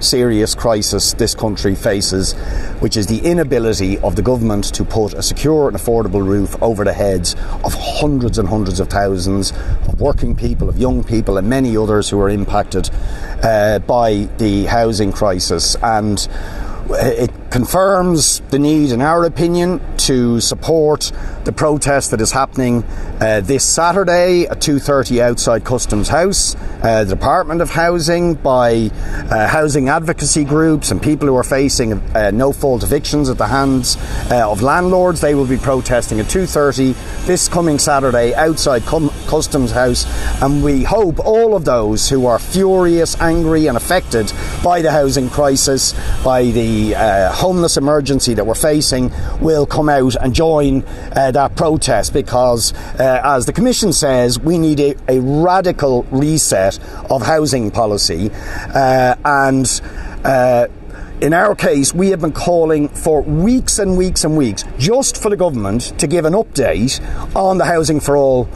serious crisis this country faces, which is the inability of the government to put a secure and affordable roof over the heads of hundreds and hundreds of thousands of working people, of young people and many others who are impacted by the housing crisis. And it confirms the need, in our opinion, to support the protest that is happening this Saturday at 2:30 outside Customs House, the Department of Housing, by housing advocacy groups and people who are facing no-fault evictions at the hands of landlords. They will be protesting at 2:30 this coming Saturday outside Customs House, and we hope all of those who are furious, angry and affected by the housing crisis, by the homeless emergency that we're facing, will come out and join that protest, because as the Commission says, we need a radical reset of housing policy, and in our case, we have been calling for weeks and weeks and weeks just for the government to give an update on the Housing for All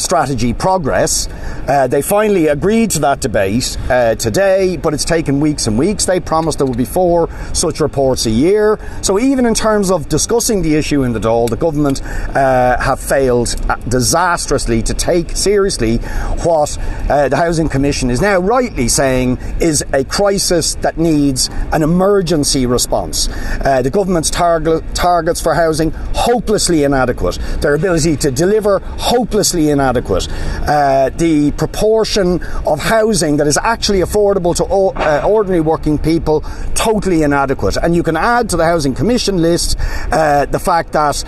strategy progress. They finally agreed to that debate today, but it's taken weeks and weeks. They promised there would be 4 such reports a year. So even in terms of discussing the issue in the Dáil, the government have failed disastrously to take seriously what the Housing Commission is now rightly saying is a crisis that needs an emergency response. The government's targets for housing, hopelessly inadequate. Their ability to deliver, hopelessly inadequate. The proportion of housing that is actually affordable to ordinary working people, totally inadequate. And you can add to the Housing Commission list the fact that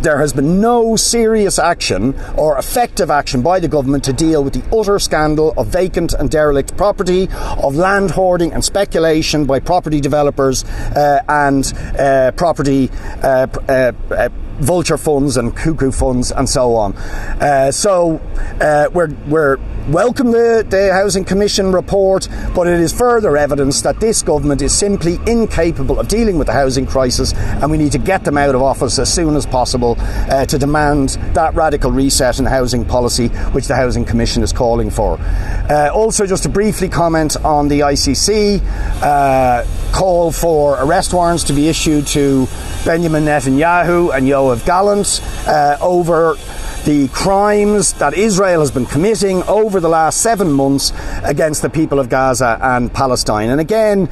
there has been no serious action or effective action by the government to deal with the utter scandal of vacant and derelict property, of land hoarding and speculation by property developers and property vulture funds and cuckoo funds and so on. So we're welcome the Housing Commission report, but it is further evidence that this government is simply incapable of dealing with the housing crisis, and we need to get them out of office as soon as possible to demand that radical reset in housing policy which the Housing Commission is calling for. Also, just to briefly comment on the ICC call for arrest warrants to be issued to Benjamin Netanyahu and Yoav Gallant over the crimes that Israel has been committing over the last 7 months against the people of Gaza and Palestine. And again,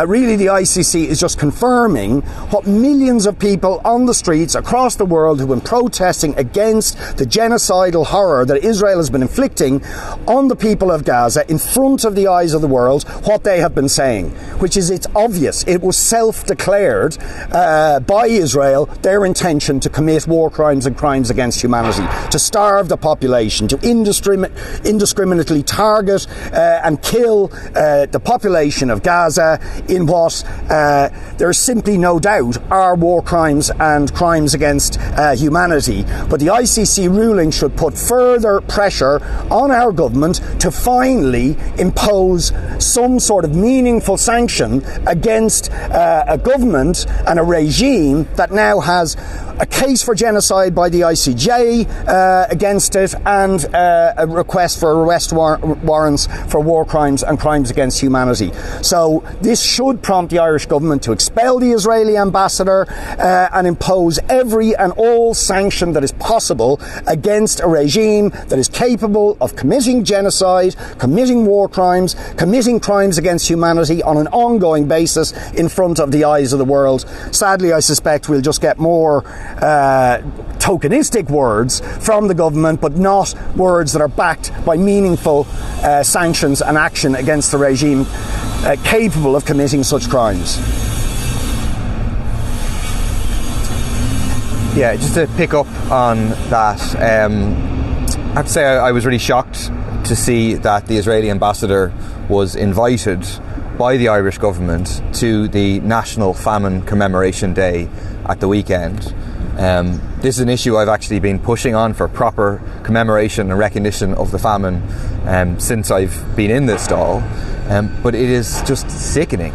really the ICC is just confirming what millions of people on the streets across the world who've been protesting against the genocidal horror that Israel has been inflicting on the people of Gaza in front of the eyes of the world, what they have been saying, which is it's obvious. It was self-declared by Israel their intention to commit war crimes and crimes against humanity, to starve the population, to indiscriminately target and kill the population of Gaza in what there's simply no doubt are war crimes and crimes against humanity. But the ICC ruling should put further pressure on our government to finally impose some sort of meaningful sanction against a government and a regime that now has a case for genocide by the ICJ against it, and a request for arrest warrants for war crimes and crimes against humanity. So this should prompt the Irish government to expel the Israeli ambassador and impose every and all sanction that is possible against a regime that is capable of committing genocide, committing war crimes, committing crimes against humanity on an ongoing basis in front of the eyes of the world. Sadly, I suspect we'll just get more tokenistic words from the government, but not words that are backed by meaningful sanctions and action against the regime capable of committing such crimes. Yeah, just to pick up on that, I have to say I was really shocked to see that the Israeli ambassador was invited by the Irish government to the National Famine Commemoration Day at the weekend. This is an issue I've actually been pushing on for proper commemoration and recognition of the famine since I've been in this Dáil, but it is just sickening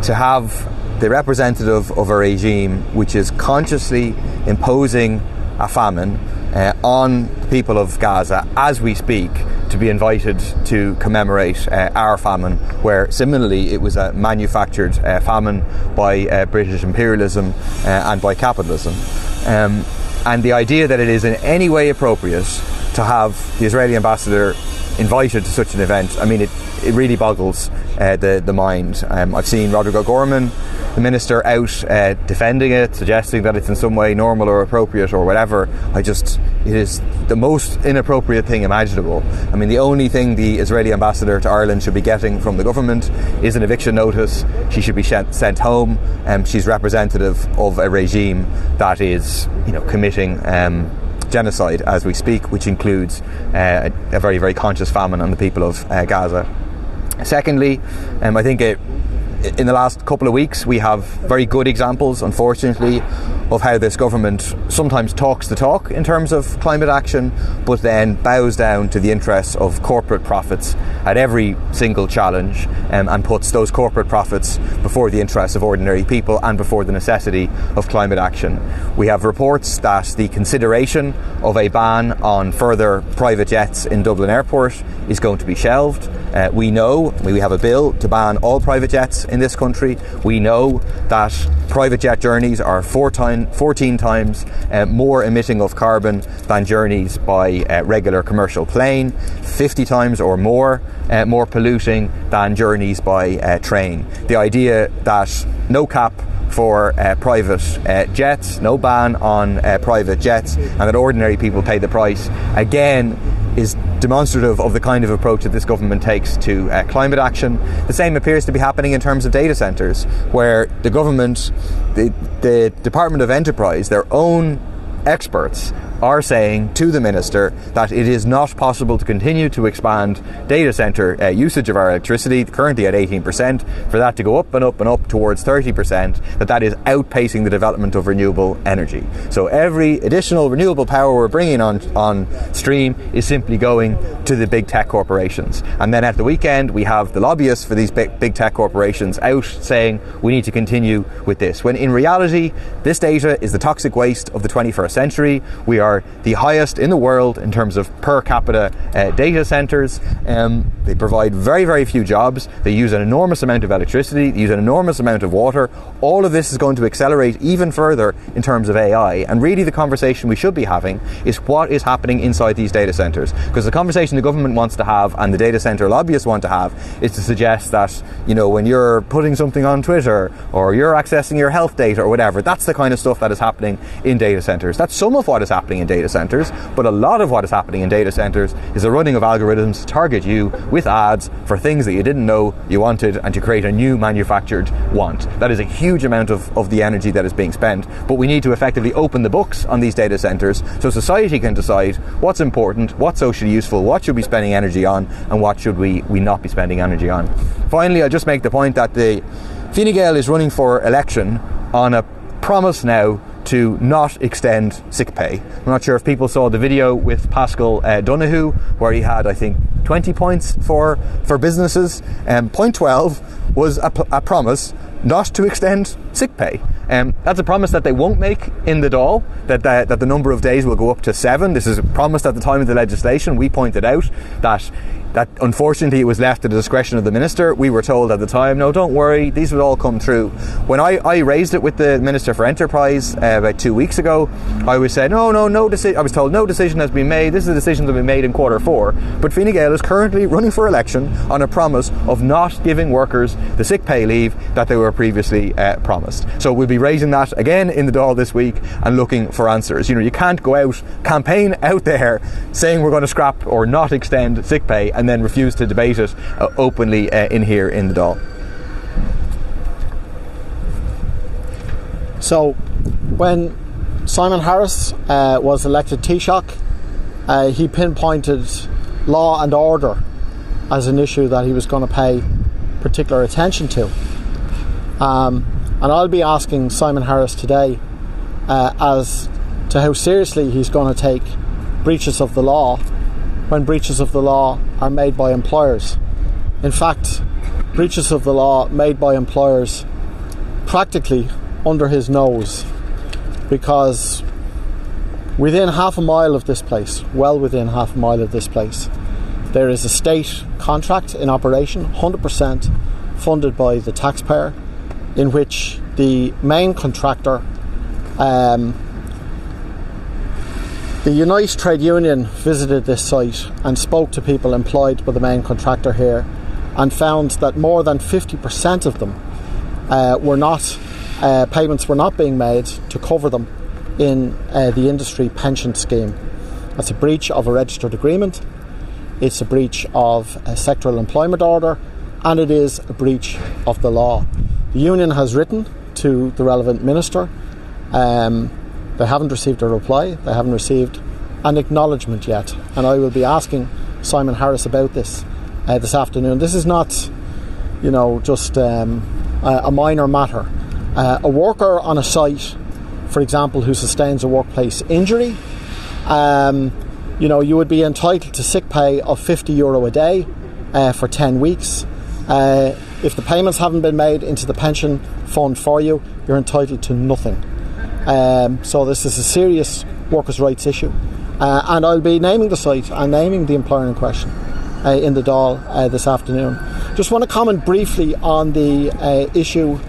to have the representative of a regime which is consciously imposing a famine on the people of Gaza as we speak, to to be invited to commemorate our famine, where similarly it was a manufactured famine by British imperialism and by capitalism. And the idea that it is in any way appropriate to have the Israeli ambassador invited to such an event, I mean, it really boggles the mind. I've seen Rodrigo Gorman, the minister, out defending it, suggesting that it's in some way normal or appropriate or whatever. It is the most inappropriate thing imaginable. I mean, the only thing the Israeli ambassador to Ireland should be getting from the government is an eviction notice. She should be sent home. She's representative of a regime that is, committing genocide as we speak, which includes a very, very conscious famine on the people of Gaza. Secondly, I think in the last couple of weeks we have very good examples, unfortunately, of how this government sometimes talks the talk in terms of climate action, but then bows down to the interests of corporate profits at every single challenge, and puts those corporate profits before the interests of ordinary people and before the necessity of climate action. We have reports that the consideration of a ban on further private jets in Dublin Airport is going to be shelved. We have a bill to ban all private jets in this country. We know that private jet journeys are 14 times more emitting of carbon than journeys by regular commercial plane, 50 times or more polluting than journeys by train. The idea that no cap for private jets, no ban on private jets, and that ordinary people pay the price, again, is demonstrative of the kind of approach that this government takes to climate action. The same appears to be happening in terms of data centres, where the government, the Department of Enterprise, their own experts, are saying to the minister that it is not possible to continue to expand data centre usage of our electricity, currently at 18%, for that to go up and up and up towards 30%, that is outpacing the development of renewable energy. So every additional renewable power we're bringing on stream is simply going to the big tech corporations. And then at the weekend we have the lobbyists for these big tech corporations out saying we need to continue with this, when in reality this data is the toxic waste of the 21st century. We are the highest in the world in terms of per capita data centres. They provide very, very few jobs. They use an enormous amount of electricity. They use an enormous amount of water. All of this is going to accelerate even further in terms of AI. And really the conversation we should be having is what is happening inside these data centres. Because the conversation the government wants to have and the data centre lobbyists want to have is to suggest that, when you're putting something on Twitter or you're accessing your health data or whatever, that's the kind of stuff that is happening in data centres. That's some of what is happening in data centres, but a lot of what is happening in data centres is the running of algorithms to target you with ads for things that you didn't know you wanted and to create a new manufactured want. That is a huge amount of the energy that is being spent, but we need to effectively open the books on these data centres so society can decide what's important, what's socially useful, what should we be spending energy on, and what should we not be spending energy on. Finally, I'll just make the point that the Fine Gael is running for election on a promise now to not extend sick pay. I'm not sure if people saw the video with Pascal Donoghue, where he had, I think, 20 points for businesses. Point 12 was a promise not to extend sick pay. That's a promise that they won't make in the Dáil, that the number of days will go up to 7. This is promised at the time of the legislation. We pointed out that unfortunately it was left to the discretion of the minister. We were told at the time, no, don't worry, these would all come through. When I raised it with the Minister for Enterprise about 2 weeks ago, I was said, no decision. I was told no decision has been made. This is a decision that will be made in Q4. But Fine Gael is currently running for election on a promise of not giving workers the sick pay leave that they were previously promised. So we'll be raising that again in the Dáil this week and looking for answers. You can't go out, campaign out there saying we're going to scrap or not extend sick pay and then refuse to debate it openly in here in the Dáil. So when Simon Harris was elected Taoiseach, he pinpointed law and order as an issue that he was going to pay particular attention to. And I'll be asking Simon Harris today as to how seriously he's going to take breaches of the law when breaches of the law are made by employers. In fact, breaches of the law made by employers practically under his nose, because within half a mile of this place, well within half a mile of this place, There is a state contract in operation, 100% funded by the taxpayer, in which the main contractor, the Unite trade union, visited this site and spoke to people employed by the main contractor here, and found that more than 50% of them payments were not being made to cover them in the industry pension scheme. That's a breach of a registered agreement, it's a breach of a sectoral employment order, and it is a breach of the law. The union has written to the relevant minister. They haven't received a reply, they haven't received an acknowledgement yet, and I will be asking Simon Harris about this afternoon. This is not, just a minor matter. A worker on a site, for example, who sustains a workplace injury, you would be entitled to sick pay of €50 a day for 10 weeks. If the payments haven't been made into the pension fund for you, you're entitled to nothing. So this is a serious workers' rights issue. And I'll be naming the site and naming the employer in question in the Dáil this afternoon. Just want to comment briefly on the issue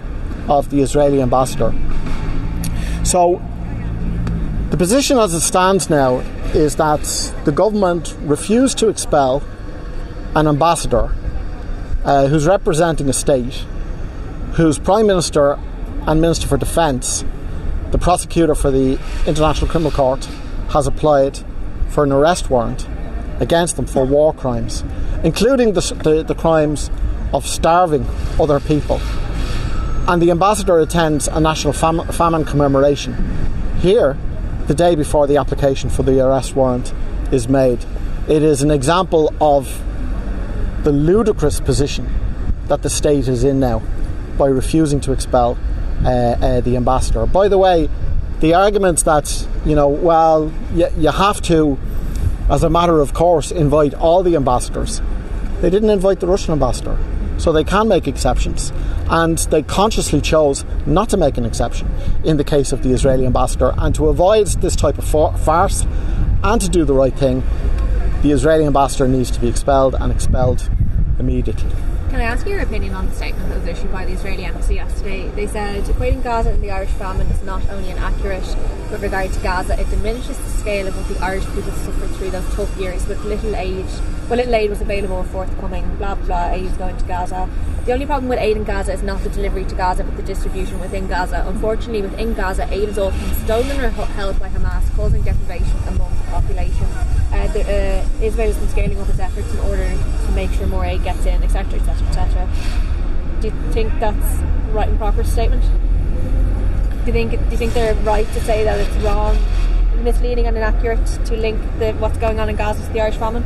of the Israeli ambassador. So the position as it stands now is that the government refused to expel an ambassador who's representing a state, whose Prime Minister and Minister for Defence, the prosecutor for the International Criminal Court, has applied for an arrest warrant against them for war crimes, including the crimes of starving other people. And the ambassador attends a national famine commemoration here the day before the application for the arrest warrant is made. It is an example of the ludicrous position that the state is in now by refusing to expel the ambassador. By the way, the arguments that, you have to, as a matter of course, invite all the ambassadors. They didn't invite the Russian ambassador, so they can make exceptions. And they consciously chose not to make an exception in the case of the Israeli ambassador. And to avoid this type of farce and to do the right thing, the Israeli ambassador needs to be expelled, and expelled immediately. Can I ask your opinion on the statement that was issued by the Israeli embassy yesterday? They said equating Gaza and the Irish famine is not only inaccurate with regard to Gaza, it diminishes the scale of what the Irish people suffered through those tough years with little aid was available or forthcoming, blah blah, aid is going to Gaza. The only problem with aid in Gaza is not the delivery to Gaza but the distribution within Gaza. Unfortunately, within Gaza, aid is often stolen or held by Hamas, causing deprivation among the population. Israel has been scaling up its efforts in order to make sure more aid gets in, etc, etc, etc. Do you think that's a right and proper statement? Do you think they're right to say that it's wrong, misleading and inaccurate to link what's going on in Gaza to the Irish famine?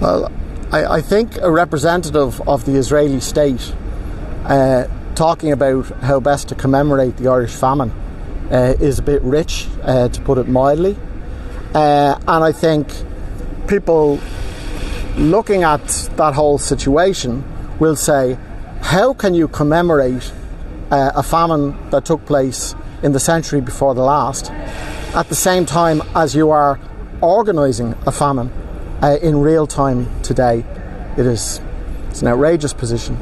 Well, I think a representative of the Israeli state talking about how best to commemorate the Irish famine is a bit rich, to put it mildly. And I think people looking at that whole situation will say, how can you commemorate a famine that took place in the century before the last at the same time as you are organising a famine in real time today? It's an outrageous position.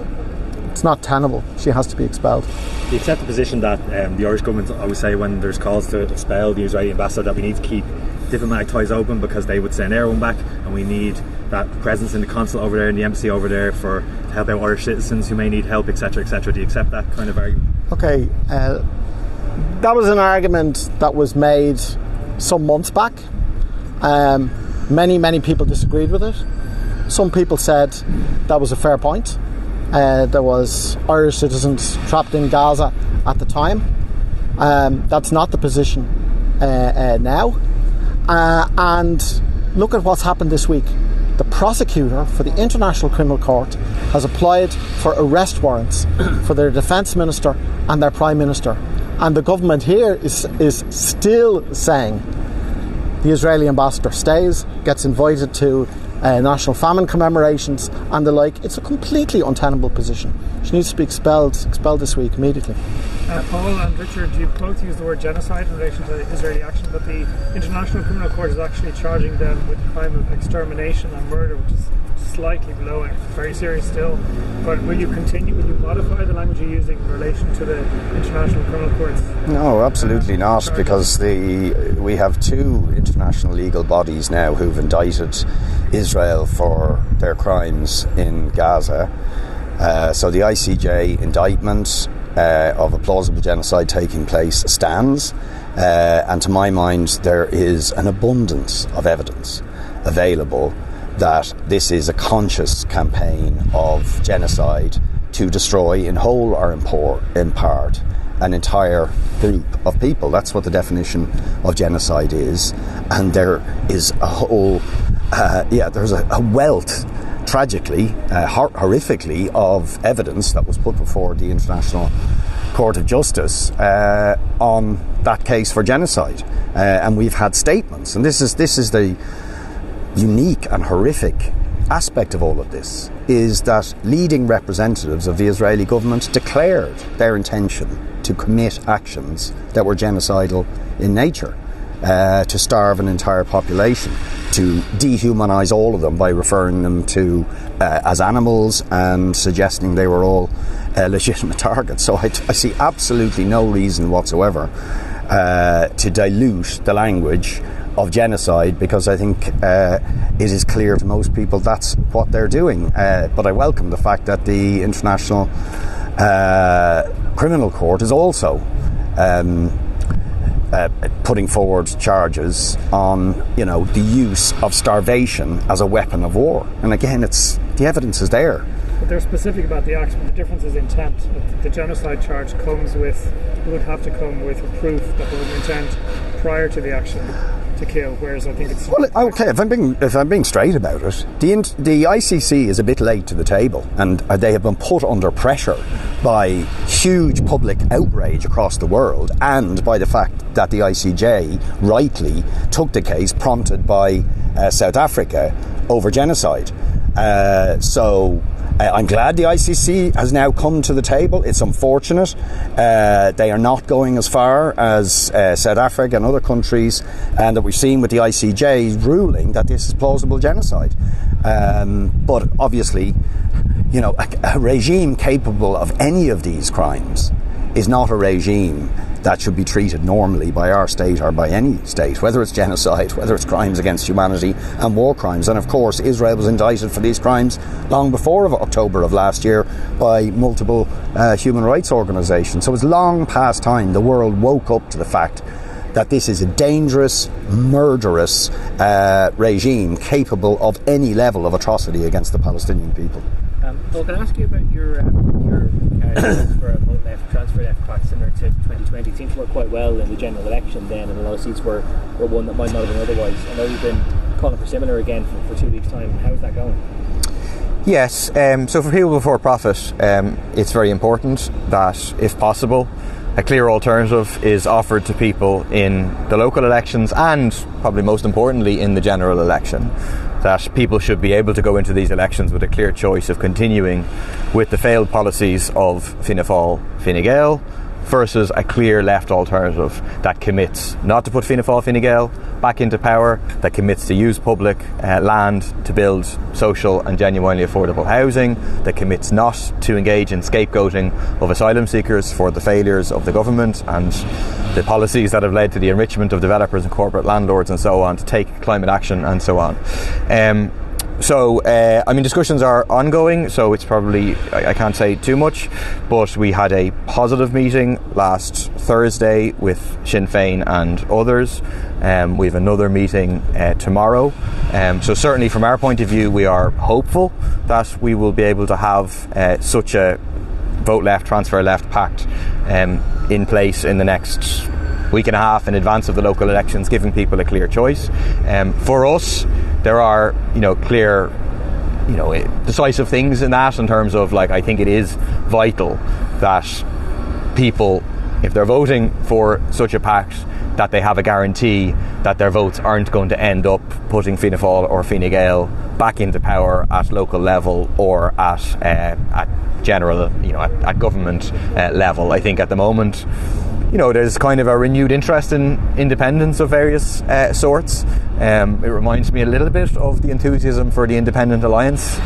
It's not tenable. She has to be expelled. Do you accept the position that the Irish government always say when there's calls to expel the Israeli ambassador that we need to keep diplomatic ties open because they would send everyone back, and we need that presence in the consulate over there and the embassy over there to help out Irish citizens who may need help, etc, etc? Do you accept that kind of argument? Okay, that was an argument that was made some months back. Many people disagreed with it. Some people said that was a fair point. There was Irish citizens trapped in Gaza at the time. That's not the position now. And look at what's happened this week. The prosecutor for the International Criminal Court has applied for arrest warrants for their defence minister and their prime minister. And the government here is still saying the Israeli ambassador stays, gets invited to national famine commemorations and the like. It's a completely untenable position. She needs to be expelled this week immediately. Paul and Richard, you both used the word genocide in relation to Israeli action, but the International Criminal Court is actually charging them with the crime of extermination and murder, which is slightly below and very serious still. But will you modify the language you're using in relation to the International Criminal Courts? No, absolutely not, because we have two international legal bodies now who've indicted Israel for their crimes in Gaza. So the ICJ indictment of a plausible genocide taking place stands, and to my mind there is an abundance of evidence available that this is a conscious campaign of genocide to destroy in whole or in part an entire group of people. That's what the definition of genocide is, and there is a whole there's a wealth, tragically, horrifically, of evidence that was put before the International Court of Justice on that case for genocide, and we've had statements, and this is the unique and horrific aspect of all of this, is that leading representatives of the Israeli government declared their intention to commit actions that were genocidal in nature, to starve an entire population, to dehumanise all of them by referring them to as animals and suggesting they were all legitimate targets. So I see absolutely no reason whatsoever to dilute the language of genocide, because I think it is clear to most people that's what they're doing. But I welcome the fact that the International Criminal Court is also putting forward charges on, the use of starvation as a weapon of war. And again, the evidence is there. But they're specific about the act, but the difference is intent. The genocide charge would have to come with a proof that there was intent prior to the action to kill, whereas I think it's... Well, okay, if I'm being straight about it, the ICC is a bit late to the table, and they have been put under pressure by huge public outrage across the world, and by the fact that the ICJ rightly took the case prompted by South Africa over genocide. So I'm glad the ICC has now come to the table. It's unfortunate they are not going as far as South Africa and other countries, and that we've seen with the ICJ's ruling that this is plausible genocide. But obviously, a regime capable of any of these crimes is not a regime that should be treated normally by our state or by any state, whether it's genocide, whether it's crimes against humanity and war crimes. And of course, Israel was indicted for these crimes long before October of last year by multiple human rights organisations. So it's long past time the world woke up to the fact that this is a dangerous, murderous regime capable of any level of atrocity against the Palestinian people. Paul, can I ask you about your for a vote left, transfer left pact similar to 2020? It seemed to work quite well in the general election then, and a lot of seats were won that might not have been otherwise. I know you've been calling for similar again for 2 weeks' time. How's that going? Yes, so for people before profit, it's very important that, if possible, a clear alternative is offered to people in the local elections, and probably most importantly in the general election. That people should be able to go into these elections with a clear choice of continuing with the failed policies of Fianna Fáil, Fine Gael, versus a clear left alternative that commits not to put Fianna Fáil, Fine Gael back into power, that commits to use public land to build social and genuinely affordable housing, that commits not to engage in scapegoating of asylum seekers for the failures of the government and the policies that have led to the enrichment of developers and corporate landlords and so on, to take climate action and so on. Discussions are ongoing, so it's probably, I can't say too much, but we had a positive meeting last Thursday with Sinn Féin and others. We have another meeting tomorrow. So certainly from our point of view, we are hopeful that we will be able to have such a vote left, transfer left pact in place in the next week and a half in advance of the local elections, giving people a clear choice. For us, there are, clear, decisive things in that, in terms of, I think it is vital that people, if they're voting for such a pact, that they have a guarantee that their votes aren't going to end up putting Fianna Fáil or Fine Gael back into power at local level or at general, at government level. I think at the moment there's kind of a renewed interest in independence of various sorts. It reminds me a little bit of the enthusiasm for the Independent Alliance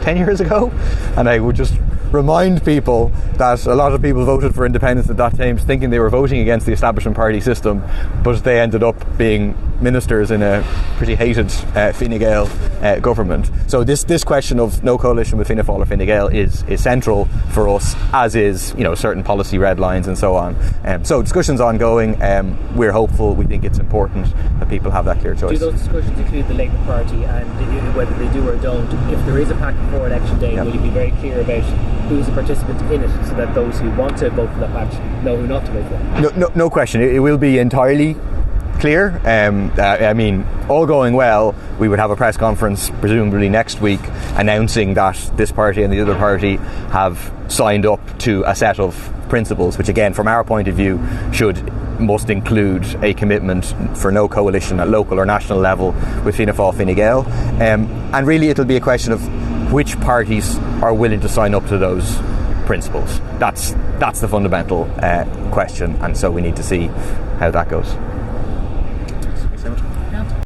10 years ago, and I would just remind people that a lot of people voted for independence at that time thinking they were voting against the establishment party system, but they ended up being ministers in a pretty hated Fine Gael government. So this question of no coalition with Fianna Fáil or Fine Gael is central for us, as is certain policy red lines and so on. So discussions ongoing. We're hopeful. We think it's important that people have that clear choice. Do those discussions include the Labour Party, and whether they do or don't, if there is a pact before election day, will you be very clear about who's a participant in it, so that those who want to vote for that pact know who not to vote for? No question. It will be entirely clear. All going well, we would have a press conference presumably next week announcing that this party and the other party have signed up to a set of principles, which again, from our point of view, must include a commitment for no coalition at local or national level with Fianna Fáil, Fine Gael. And really it'll be a question of which parties are willing to sign up to those principles. That's the fundamental question, and so we need to see how that goes.